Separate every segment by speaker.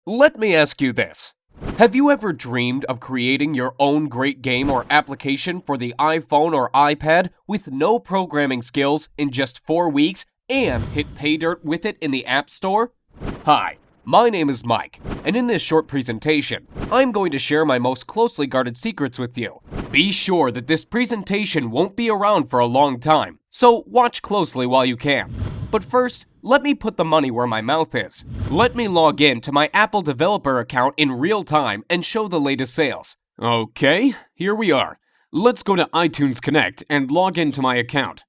Speaker 1: Let me ask you this. Have you ever dreamed of creating your own great game or application for the iPhone or iPad with no programming skills in just 4 weeks and hit pay dirt with it in the App Store? Hi, my name is Mike, and in this short presentation, I'm going to share my most closely guarded secrets with you. Be sure that this presentation won't be around for a long time, so watch closely while you can. But first, let me put the money where my mouth is. Let me log in to my Apple developer account in real time and show the latest sales. Okay, here we are. Let's go to iTunes Connect and log into my account.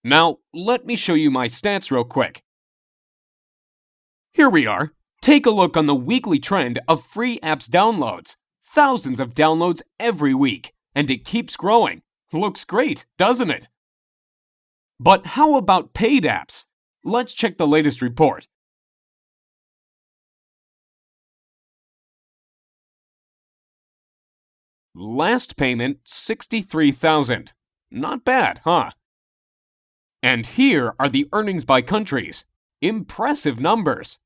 Speaker 1: Now, let me show you my stats real quick. Here we are. Take a look on the weekly trend of free apps downloads. Thousands of downloads every week, and it keeps growing. Looks great, doesn't it? But how about paid apps? Let's check the latest report. Last payment, $63,000. Not bad, huh? And here are the earnings by countries. Impressive numbers.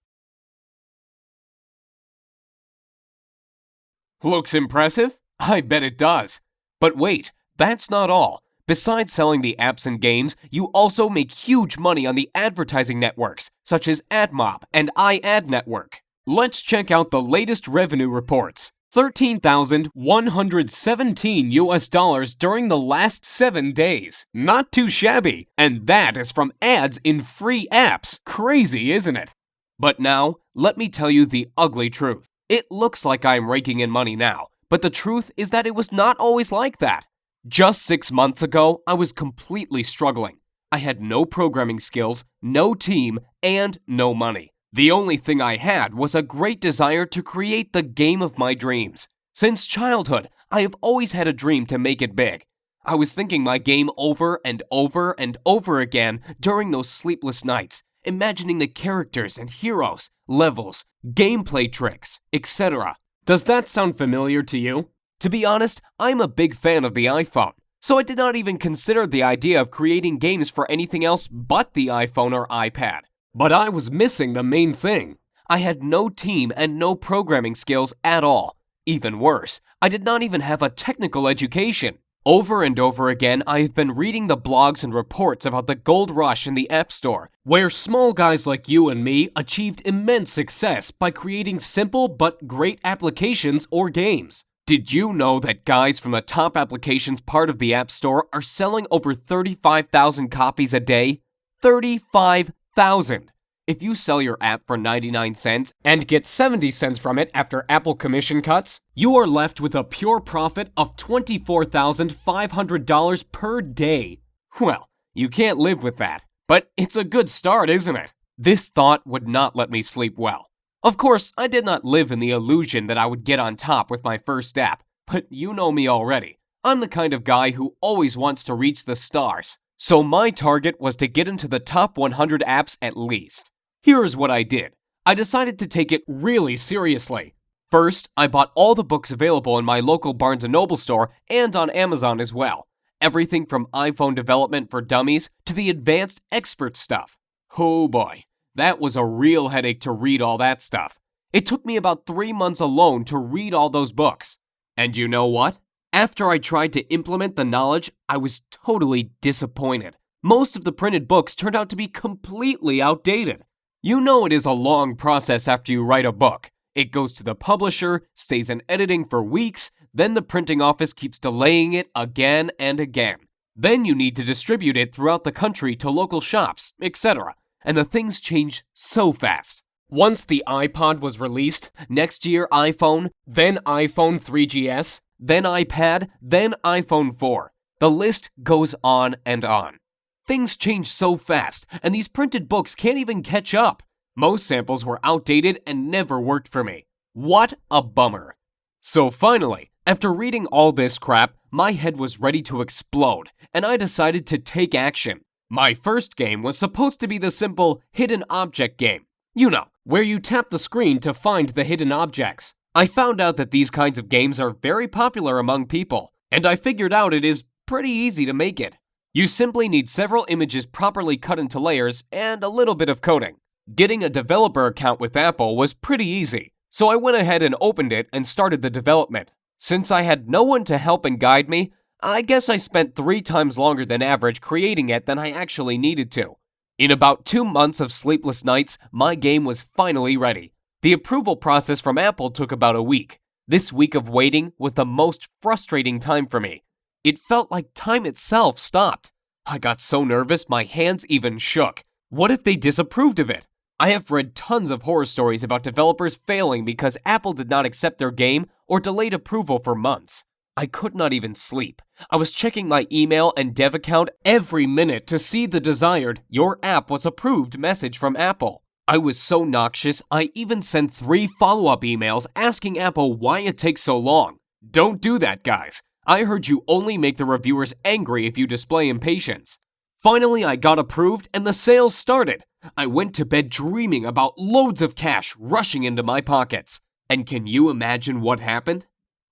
Speaker 1: Looks impressive? I bet it does. But wait, that's not all. Besides selling the apps and games, you also make huge money on the advertising networks, such as AdMob and iAdNetwork. Let's check out the latest revenue reports. $13,117 during the last 7 days. Not too shabby, and that is from ads in free apps. Crazy, isn't it? But now, let me tell you the ugly truth. It looks like I'm raking in money now, but the truth is that it was not always like that. Just 6 months ago, I was completely struggling. I had no programming skills, no team, and no money. The only thing I had was a great desire to create the game of my dreams. Since childhood, I have always had a dream to make it big. I was thinking my game over and over and over again during those sleepless nights, imagining the characters and heroes, levels, gameplay tricks, etc. Does that sound familiar to you? To be honest, I'm a big fan of the iPhone, so I did not even consider the idea of creating games for anything else but the iPhone or iPad. But I was missing the main thing. I had no team and no programming skills at all. Even worse, I did not even have a technical education. Over and over again, I have been reading the blogs and reports about the gold rush in the App Store, where small guys like you and me achieved immense success by creating simple but great applications or games. Did you know that guys from the top applications part of the App Store are selling over 35,000 copies a day? 35,000! If you sell your app for 99 cents and get 70 cents from it after Apple commission cuts, you are left with a pure profit of $24,500 per day. Well, you can't live with that, but it's a good start, isn't it? This thought would not let me sleep well. Of course, I did not live in the illusion that I would get on top with my first app, but you know me already. I'm the kind of guy who always wants to reach the stars. So my target was to get into the top 100 apps at least. Here's what I did. I decided to take it really seriously. First, I bought all the books available in my local Barnes & Noble store and on Amazon as well. Everything from iPhone development for dummies to the advanced expert stuff. Oh boy. That was a real headache to read all that stuff. It took me about 3 months alone to read all those books. And you know what? After I tried to implement the knowledge, I was totally disappointed. Most of the printed books turned out to be completely outdated. You know it is a long process after you write a book. It goes to the publisher, stays in editing for weeks, then the printing office keeps delaying it again and again. Then you need to distribute it throughout the country to local shops, etc. And the things change so fast. Once the iPod was released, next year iPhone, then iPhone 3GS, then iPad, then iPhone 4. The list goes on and on. Things change so fast, and these printed books can't even catch up. Most samples were outdated and never worked for me. What a bummer. So finally, after reading all this crap, my head was ready to explode, and I decided to take action. My first game was supposed to be the simple hidden object game. You know, where you tap the screen to find the hidden objects. I found out that these kinds of games are very popular among people, and I figured out it is pretty easy to make it. You simply need several images properly cut into layers and a little bit of coding. Getting a developer account with Apple was pretty easy, so I went ahead and opened it and started the development. Since I had no one to help and guide me, I guess I spent 3 times longer than average creating it than I actually needed to. In about 2 months of sleepless nights, my game was finally ready. The approval process from Apple took about a week. This week of waiting was the most frustrating time for me. It felt like time itself stopped. I got so nervous my hands even shook. What if they disapproved of it? I have read tons of horror stories about developers failing because Apple did not accept their game or delayed approval for months. I could not even sleep. I was checking my email and dev account every minute to see the desired "Your app was approved" message from Apple. I was so noxious, I even sent 3 follow-up emails asking Apple why it takes so long. Don't do that, guys. I heard you only make the reviewers angry if you display impatience. Finally, I got approved and the sales started. I went to bed dreaming about loads of cash rushing into my pockets. And can you imagine what happened?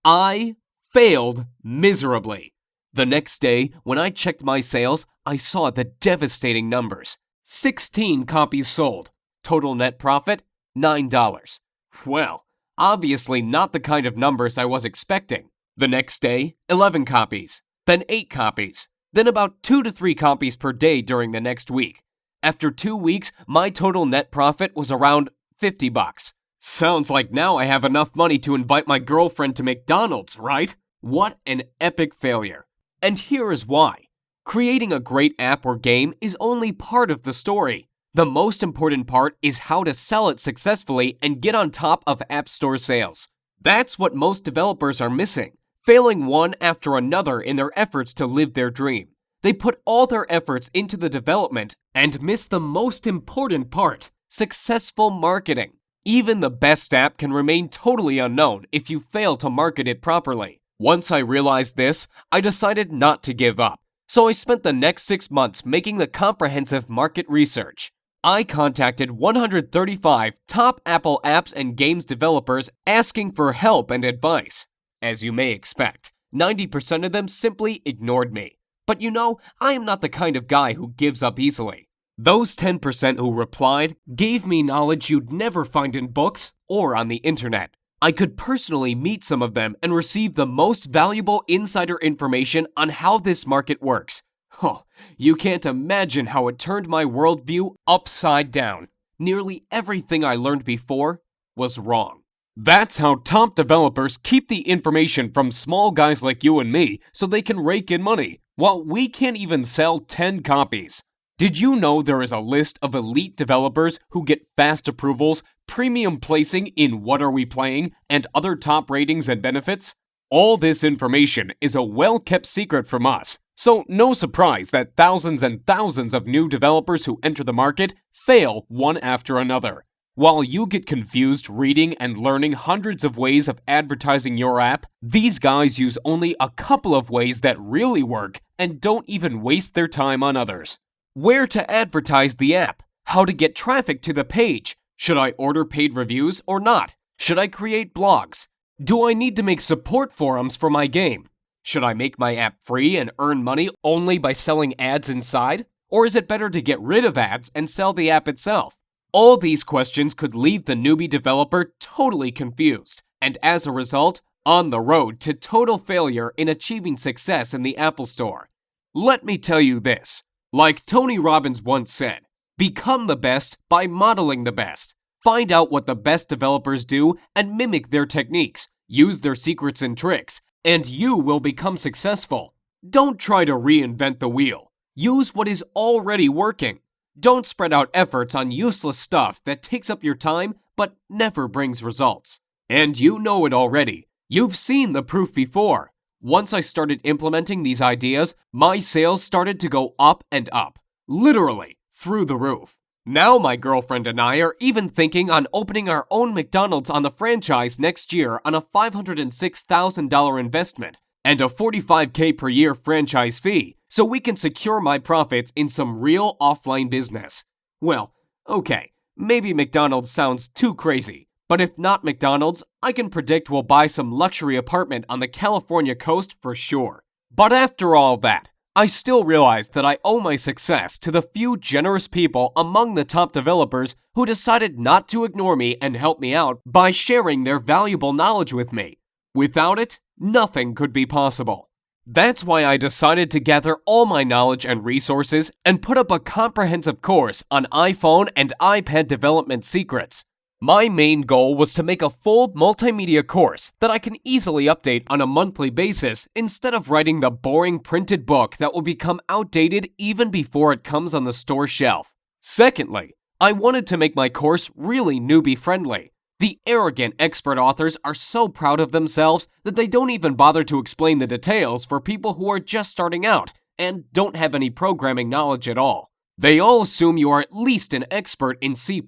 Speaker 1: I failed miserably. The next day, when I checked my sales, I saw the devastating numbers. 16 copies sold. Total net profit, $9. Well, obviously not the kind of numbers I was expecting. The next day, 11 copies, then 8 copies, then about 2 to 3 copies per day during the next week. After 2 weeks, my total net profit was around $50. Sounds like now I have enough money to invite my girlfriend to McDonald's, right? What an epic failure. And here is why. Creating a great app or game is only part of the story. The most important part is how to sell it successfully and get on top of App Store sales. That's what most developers are missing, failing one after another in their efforts to live their dream. They put all their efforts into the development and miss the most important part, successful marketing. Even the best app can remain totally unknown if you fail to market it properly. Once I realized this, I decided not to give up. So I spent the next 6 months making the comprehensive market research. I contacted 135 top Apple apps and games developers asking for help and advice. As you may expect, 90% of them simply ignored me. But you know, I am not the kind of guy who gives up easily. Those 10% who replied gave me knowledge you'd never find in books or on the internet. I could personally meet some of them and receive the most valuable insider information on how this market works. Oh, you can't imagine how it turned my worldview upside down. Nearly everything I learned before was wrong. That's how top developers keep the information from small guys like you and me so they can rake in money, while we can't even sell 10 copies. Did you know there is a list of elite developers who get fast approvals, premium placing in What Are We Playing, and other top ratings and benefits? All this information is a well-kept secret from us, so no surprise that thousands and thousands of new developers who enter the market fail one after another. While you get confused reading and learning hundreds of ways of advertising your app, these guys use only a couple of ways that really work and don't even waste their time on others. Where to advertise the app? How to get traffic to the page? Should I order paid reviews or not? Should I create blogs? Do I need to make support forums for my game? Should I make my app free and earn money only by selling ads inside? Or is it better to get rid of ads and sell the app itself? All these questions could leave the newbie developer totally confused, and as a result, on the road to total failure in achieving success in the Apple Store. Let me tell you this. Like Tony Robbins once said, become the best by modeling the best. Find out what the best developers do and mimic their techniques. Use their secrets and tricks, and you will become successful. Don't try to reinvent the wheel. Use what is already working. Don't spread out efforts on useless stuff that takes up your time but never brings results. And you know it already. You've seen the proof before. Once I started implementing these ideas, my sales started to go up and up. Literally, through the roof. Now my girlfriend and I are even thinking on opening our own McDonald's on the franchise next year on a $506,000 investment and a $45K per year franchise fee, so we can secure my profits in some real offline business. Well, okay, maybe McDonald's sounds too crazy, but if not McDonald's, I can predict we'll buy some luxury apartment on the California coast for sure. But after all that, I still realize that I owe my success to the few generous people among the top developers who decided not to ignore me and help me out by sharing their valuable knowledge with me. Without it, nothing could be possible. That's why I decided to gather all my knowledge and resources and put up a comprehensive course on iPhone and iPad development secrets. My main goal was to make a full multimedia course that I can easily update on a monthly basis instead of writing the boring printed book that will become outdated even before it comes on the store shelf. Secondly, I wanted to make my course really newbie-friendly. The arrogant expert authors are so proud of themselves that they don't even bother to explain the details for people who are just starting out and don't have any programming knowledge at all. They all assume you are at least an expert in C++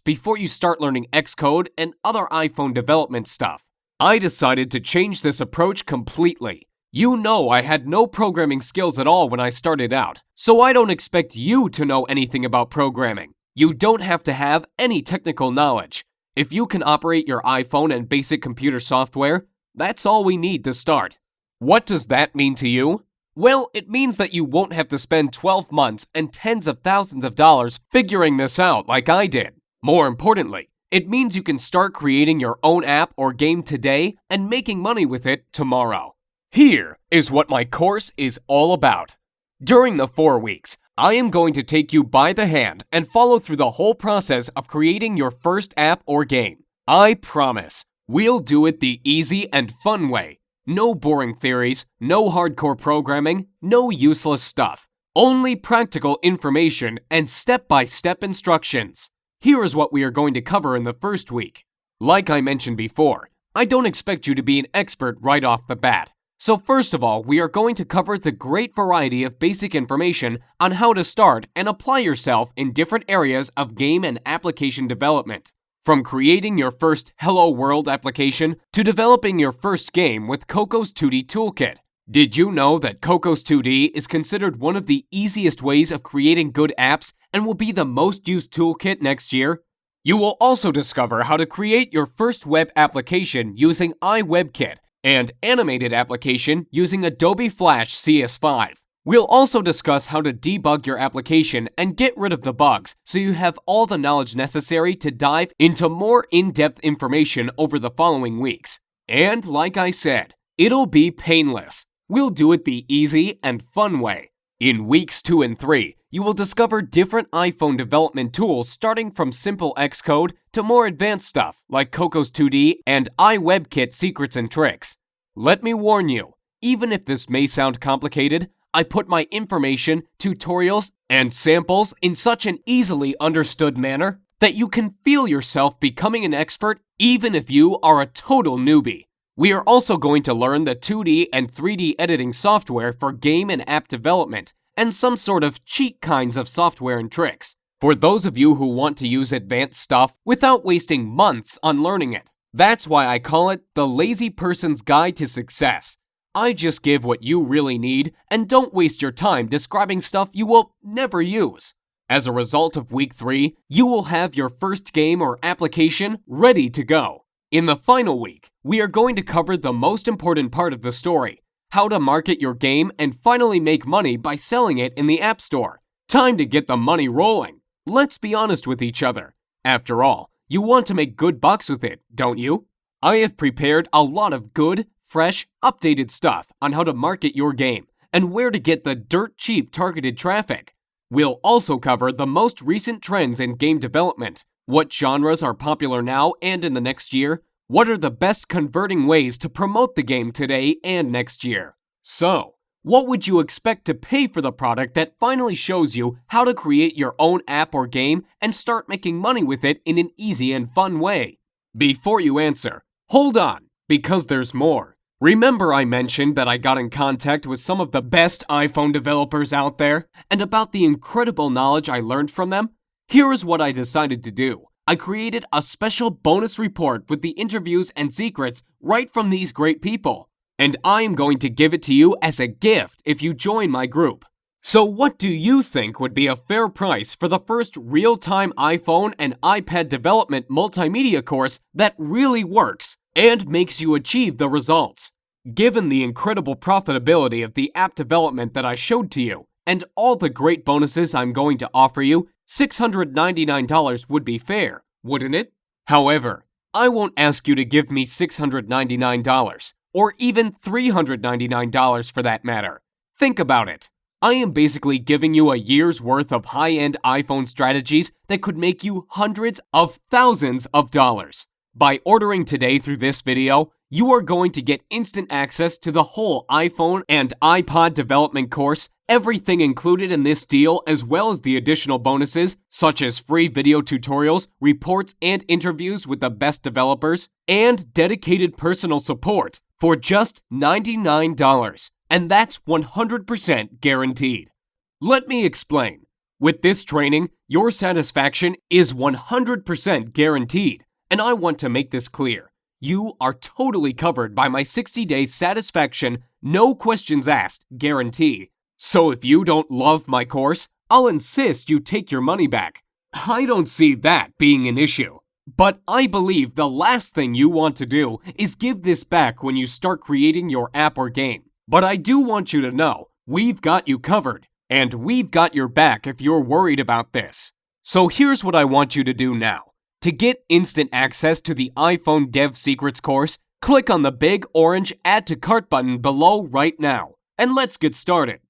Speaker 1: before you start learning Xcode and other iPhone development stuff. I decided to change this approach completely. You know I had no programming skills at all when I started out, so I don't expect you to know anything about programming. You don't have to have any technical knowledge. If you can operate your iPhone and basic computer software, that's all we need to start. What does that mean to you? Well, it means that you won't have to spend 12 months and tens of thousands of dollars figuring this out like I did. More importantly, it means you can start creating your own app or game today and making money with it tomorrow. Here is what my course is all about. During the 4 weeks, I am going to take you by the hand and follow through the whole process of creating your first app or game. I promise, we'll do it the easy and fun way. No boring theories, no hardcore programming, no useless stuff. Only practical information and step-by-step instructions. Here is what we are going to cover in the first week. Like I mentioned before, I don't expect you to be an expert right off the bat. So first of all, we are going to cover the great variety of basic information on how to start and apply yourself in different areas of game and application development. From creating your first Hello World application to developing your first game with Cocos 2D Toolkit. Did you know that Cocos 2D is considered one of the easiest ways of creating good apps and will be the most used toolkit next year? You will also discover how to create your first web application using iWebKit and animated application using Adobe Flash CS5. We'll also discuss how to debug your application and get rid of the bugs so you have all the knowledge necessary to dive into more in-depth information over the following weeks. And like I said, it'll be painless. We'll do it the easy and fun way. In weeks 2 and 3, you will discover different iPhone development tools starting from simple Xcode to more advanced stuff like Cocos 2D and iWebKit secrets and tricks. Let me warn you, even if this may sound complicated, I put my information, tutorials, and samples in such an easily understood manner that you can feel yourself becoming an expert even if you are a total newbie. We are also going to learn the 2D and 3D editing software for game and app development, and some sort of cheat kinds of software and tricks, for those of you who want to use advanced stuff without wasting months on learning it. That's why I call it the lazy person's guide to success. I just give what you really need and don't waste your time describing stuff you will never use. As a result of week 3, you will have your first game or application ready to go. In the final week, we are going to cover the most important part of the story, how to market your game and finally make money by selling it in the App Store. Time to get the money rolling. Let's be honest with each other. After all, you want to make good bucks with it, don't you? I have prepared a lot of good, fresh, updated stuff on how to market your game and where to get the dirt cheap targeted traffic. We'll also cover the most recent trends in game development, what genres are popular now and in the next year, what are the best converting ways to promote the game today and next year. So, what would you expect to pay for the product that finally shows you how to create your own app or game and start making money with it in an easy and fun way? Before you answer, hold on, because there's more. Remember I mentioned that I got in contact with some of the best iPhone developers out there and about the incredible knowledge I learned from them? Here is what I decided to do. I created a special bonus report with the interviews and secrets right from these great people. And I am going to give it to you as a gift if you join my group. So what do you think would be a fair price for the first real-time iPhone and iPad development multimedia course that really works and makes you achieve the results? Given the incredible profitability of the app development that I showed to you, and all the great bonuses I'm going to offer you, $699 would be fair, wouldn't it? However, I won't ask you to give me $699, or even $399 for that matter. Think about it. I am basically giving you a year's worth of high-end iPhone strategies that could make you hundreds of thousands of dollars. By ordering today through this video, you are going to get instant access to the whole iPhone and iPod development course, everything included in this deal, as well as the additional bonuses such as free video tutorials, reports, and interviews with the best developers, and dedicated personal support for just $99. And that's 100% guaranteed. Let me explain. With this training, your satisfaction is 100% guaranteed, and I want to make this clear. You are totally covered by my 60-day satisfaction, no questions asked guarantee. So if you don't love my course, I'll insist you take your money back. I don't see that being an issue. But I believe the last thing you want to do is give this back when you start creating your app or game. But I do want you to know, we've got you covered, and we've got your back if you're worried about this. So here's what I want you to do now. To get instant access to the iPhone Dev Secrets course, click on the big orange Add to Cart button below right now, and let's get started.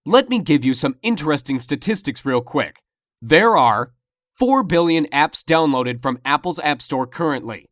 Speaker 1: Let me give you some interesting statistics real quick. There are 4 billion apps downloaded from Apple's App Store currently.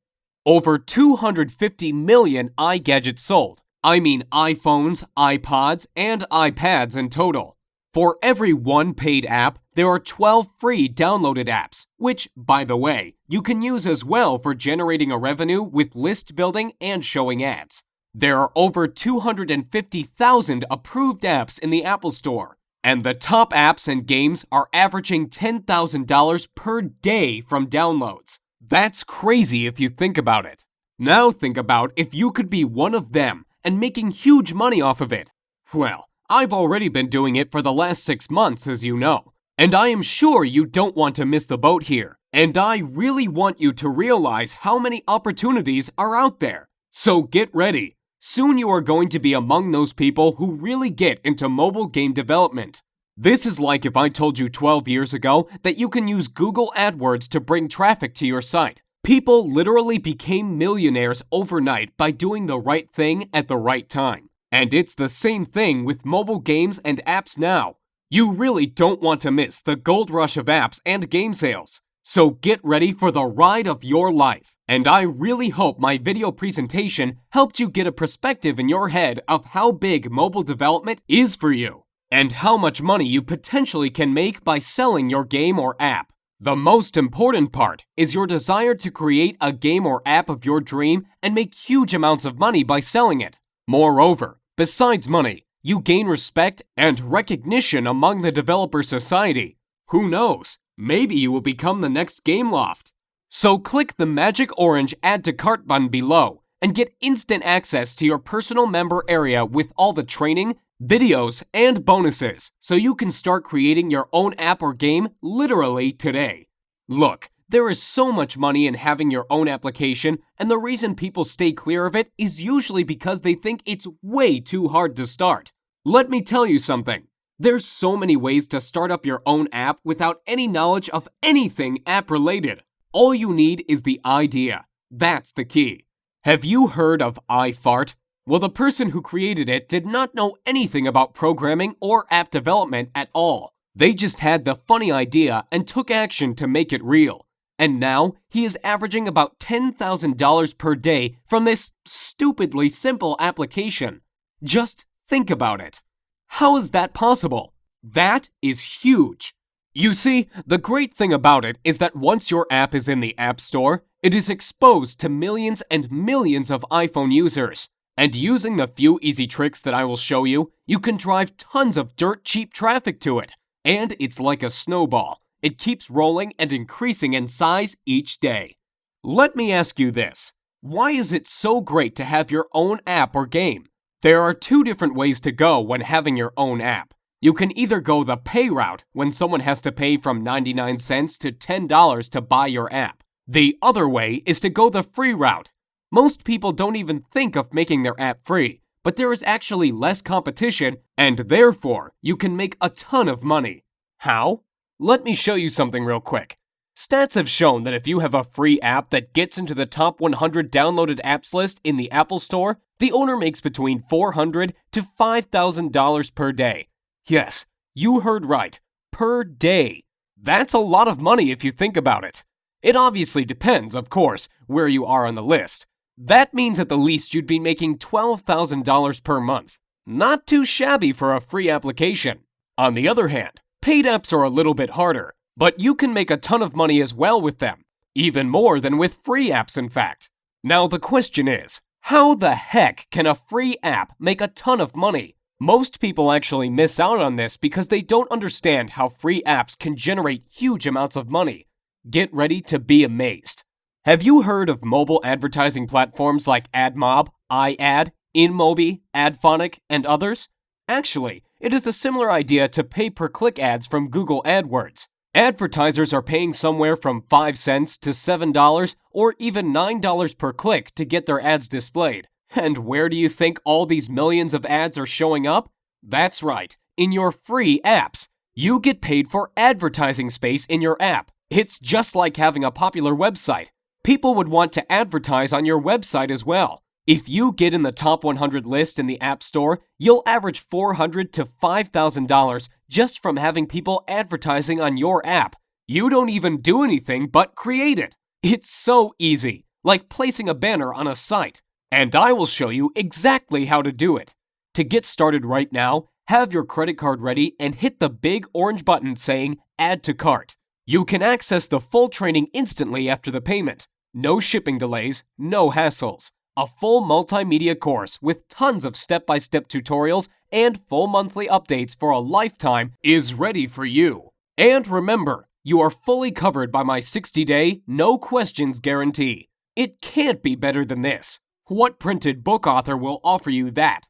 Speaker 1: Over 250 million iGadgets sold. I mean iPhones, iPods, and iPads in total. For every one paid app, there are 12 free downloaded apps, which, by the way, you can use as well for generating a revenue with list building and showing ads. There are over 250,000 approved apps in the Apple Store, and the top apps and games are averaging $10,000 per day from downloads. That's crazy if you think about it. Now think about if you could be one of them and making huge money off of it. Well, I've already been doing it for the last 6 months, as you know. And I am sure you don't want to miss the boat here. And I really want you to realize how many opportunities are out there. So get ready. Soon you are going to be among those people who really get into mobile game development. This is like if I told you 12 years ago that you can use Google AdWords to bring traffic to your site. People literally became millionaires overnight by doing the right thing at the right time. And it's the same thing with mobile games and apps now. You really don't want to miss the gold rush of apps and game sales. So get ready for the ride of your life. And I really hope my video presentation helped you get a perspective in your head of how big mobile development is for you, and how much money you potentially can make by selling your game or app. The most important part is your desire to create a game or app of your dream and make huge amounts of money by selling it. Moreover, besides money, you gain respect and recognition among the developer society. Who knows? Maybe you will become the next Gameloft. So click the magic orange Add to Cart button below and get instant access to your personal member area with all the training, videos, and bonuses so you can start creating your own app or game literally today. Look, there is so much money in having your own application, and the reason people stay clear of it is usually because they think it's way too hard to start. Let me tell you something. There's so many ways to start up your own app without any knowledge of anything app-related. All you need is the idea. That's the key. Have you heard of iFart? Well, the person who created it did not know anything about programming or app development at all. They just had the funny idea and took action to make it real. And now he is averaging about $10,000 per day from this stupidly simple application. Just think about it. How is that possible? That is huge. You see, the great thing about it is that once your app is in the App Store, it is exposed to millions and millions of iPhone users. And using the few easy tricks that I will show you, you can drive tons of dirt cheap traffic to it. And it's like a snowball. It keeps rolling and increasing in size each day. Let me ask you this. Why is it so great to have your own app or game? There are 2 different ways to go when having your own app. You can either go the pay route, when someone has to pay from 99 cents to $10 to buy your app. The other way is to go the free route. Most people don't even think of making their app free, but there is actually less competition, and therefore you can make a ton of money. How? Let me show you something real quick. Stats have shown that if you have a free app that gets into the top 100 downloaded apps list in the Apple Store, the owner makes between $400 to $5,000 per day. Yes, you heard right, per day. That's a lot of money if you think about it. It obviously depends, of course, where you are on the list. That means at the least you'd be making $12,000 per month. Not too shabby for a free application. On the other hand, paid apps are a little bit harder, but you can make a ton of money as well with them. Even more than with free apps, in fact. Now the question is, how the heck can a free app make a ton of money? Most people actually miss out on this because they don't understand how free apps can generate huge amounts of money. Get ready to be amazed. Have you heard of mobile advertising platforms like AdMob, iAd, InMobi, AdPhonic, and others? Actually, it is a similar idea to pay-per-click ads from Google AdWords. Advertisers are paying somewhere from 5 cents to $7 or even $9 per click to get their ads displayed. And where do you think all these millions of ads are showing up? That's right, in your free apps. You get paid for advertising space in your app. It's just like having a popular website. People would want to advertise on your website as well. If you get in the top 100 list in the App Store, you'll average $400 to $5,000 just from having people advertising on your app. You don't even do anything but create it. It's so easy, like placing a banner on a site. And I will show you exactly how to do it. To get started right now, have your credit card ready and hit the big orange button saying Add to Cart. You can access the full training instantly after the payment. No shipping delays, no hassles. A full multimedia course with tons of step-by-step tutorials and full monthly updates for a lifetime is ready for you. And remember, you are fully covered by my 60-day, no questions guarantee. It can't be better than this. What printed book author will offer you that?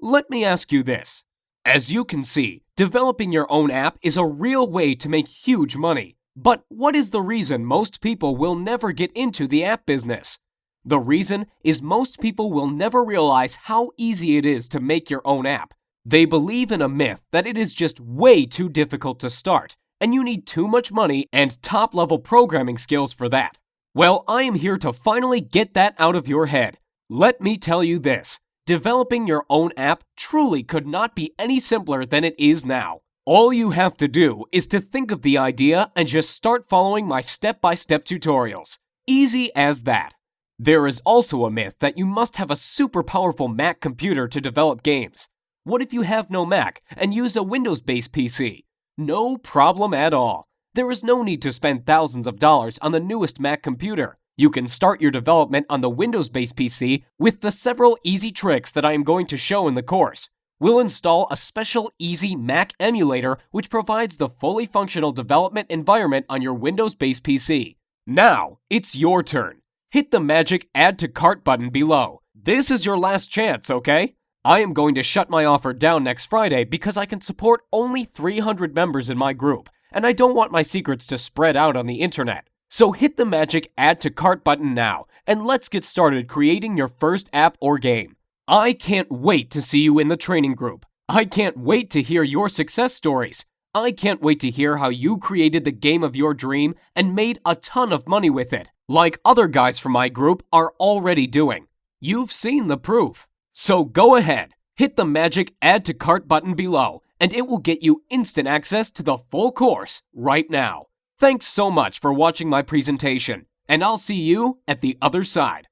Speaker 1: Let me ask you this. As you can see, developing your own app is a real way to make huge money. But what is the reason most people will never get into the app business? The reason is most people will never realize how easy it is to make your own app. They believe in a myth that it is just way too difficult to start, and you need too much money and top-level programming skills for that. Well, I am here to finally get that out of your head. Let me tell you this. Developing your own app truly could not be any simpler than it is now. All you have to do is to think of the idea and just start following my step-by-step tutorials. Easy as that. There is also a myth that you must have a super powerful Mac computer to develop games. What if you have no Mac and use a Windows-based PC? No problem at all. There is no need to spend thousands of dollars on the newest Mac computer. You can start your development on the Windows-based PC with the several easy tricks that I am going to show in the course. We'll install a special easy Mac emulator which provides the fully functional development environment on your Windows-based PC. Now, it's your turn. Hit the magic Add to Cart button below. This is your last chance, okay? I am going to shut my offer down next Friday because I can support only 300 members in my group, and I don't want my secrets to spread out on the internet. So hit the magic Add to Cart button now, and let's get started creating your first app or game. I can't wait to see you in the training group. I can't wait to hear your success stories. I can't wait to hear how you created the game of your dream and made a ton of money with it, like other guys from my group are already doing. You've seen the proof. So go ahead, hit the magic Add to Cart button below, and it will get you instant access to the full course right now. Thanks so much for watching my presentation, and I'll see you at the other side.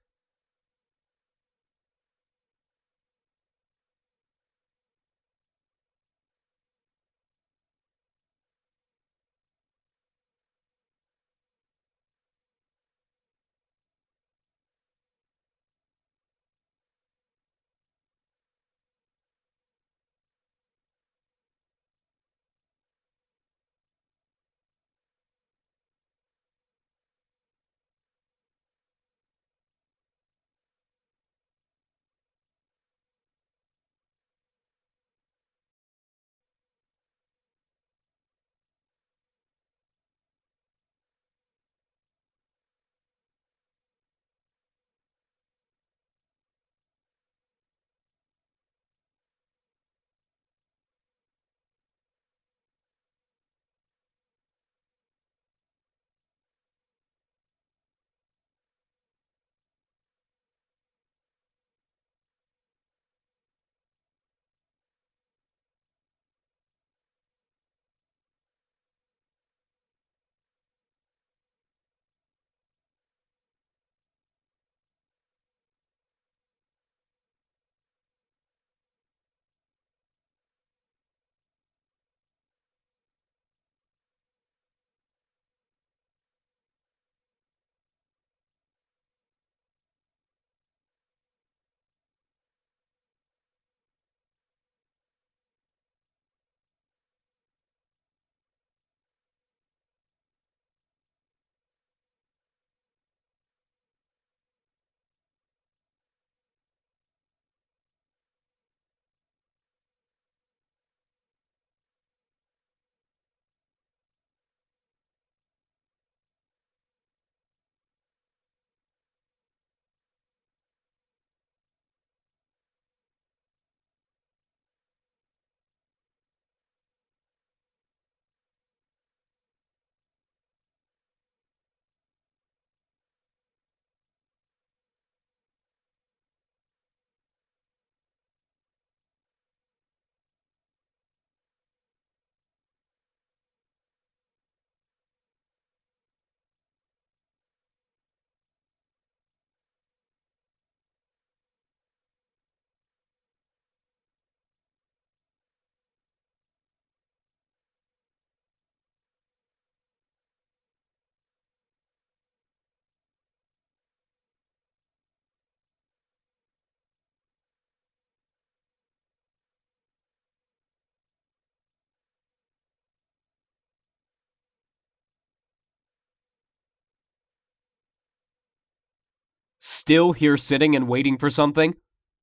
Speaker 1: Still here sitting and waiting for something?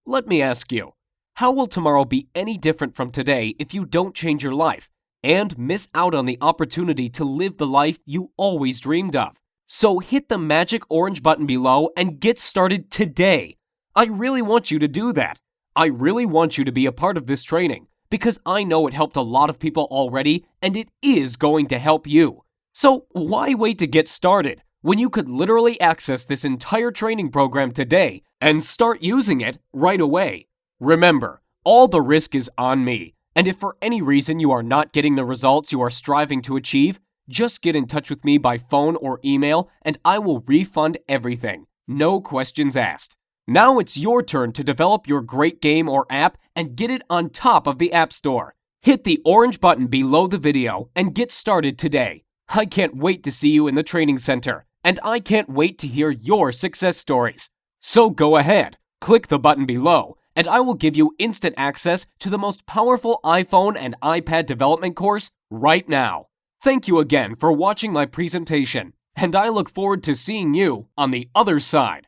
Speaker 1: Let me ask you, how will tomorrow be any different from today if you don't change your life and miss out on the opportunity to live the life you always dreamed of? So hit the magic orange button below and get started today. I really want you to do that. I really want you to be a part of this training because I know it helped a lot of people already and it is going to help you. So why wait to get started when you could literally access this entire training program today and start using it right away? Remember, all the risk is on me, and if for any reason you are not getting the results you are striving to achieve, just get in touch with me by phone or email and I will refund everything. No questions asked. Now it's your turn to develop your great game or app and get it on top of the App Store. Hit the orange button below the video and get started today. I can't wait to see you in the training center, and I can't wait to hear your success stories. So go ahead, click the button below, and I will give you instant access to the most powerful iPhone and iPad development course right now. Thank you again for watching my presentation, and I look forward to seeing you on the other side.